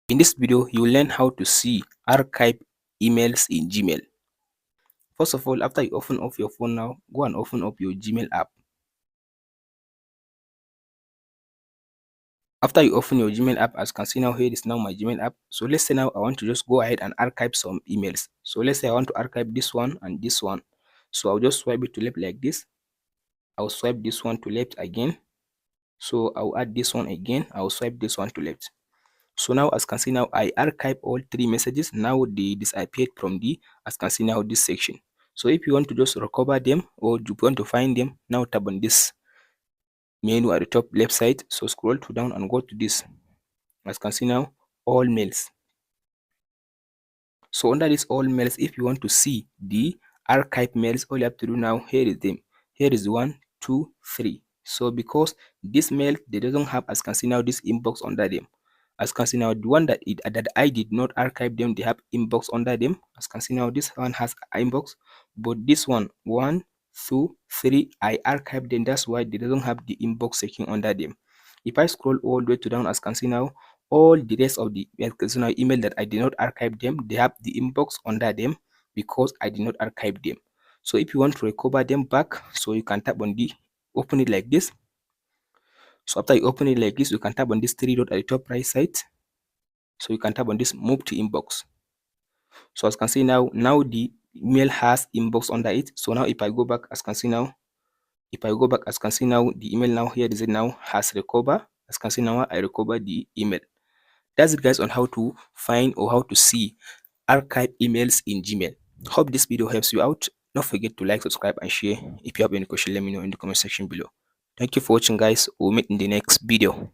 In this video, you will learn how to see archive emails in Gmail. First of all, after you open up your phone now, go and open up your Gmail app. After you open your Gmail app, as you can see now, here is now my Gmail app. So let's say now I want to just go ahead and archive some emails. So let's say I want to archive this one and this one. So I'll just swipe it to left like this. I'll swipe this one to left again. So I'll add this one again. I'll swipe this one to left. So now as you can see now, I archive all three messages. Now they disappeared from the, as you can see now, this section. So if you want to just recover them or you want to find them, now tap on this menu at the top left side. So scroll to down and go to this, as you can see now, all mails. So under this all mails, if you want to see the archive mails, all you have to do now, here is them. Here is 1, 2, 3. So because this mail, they doesn't have, as you can see now, this inbox under them. As you can see now, the one that I did not archive them, they have inbox under them. As you can see now, this one has inbox, but this one, 1, 2, 3, I archived them. That's why they don't have the inbox section under them. If I scroll all the way to down, as you can see now, all the rest of the email that I did not archive them, they have the inbox under them because I did not archive them. So if you want to recover them back, so you can tap on the open it like this. So after you open it like this, you can tap on this three dot at the top right side. So you can tap on this move to inbox. So as you can see now, the email has inbox under it. So now if I go back, as you can see now, the email now here is it now has recovered. As you can see now, I recover the email. That's it guys on how to find or how to see archive emails in Gmail. Hope this video helps you out. Don't forget to like, subscribe and share. If you have any question, let me know in the comment section below. Thank you for watching guys. We'll meet in the next video.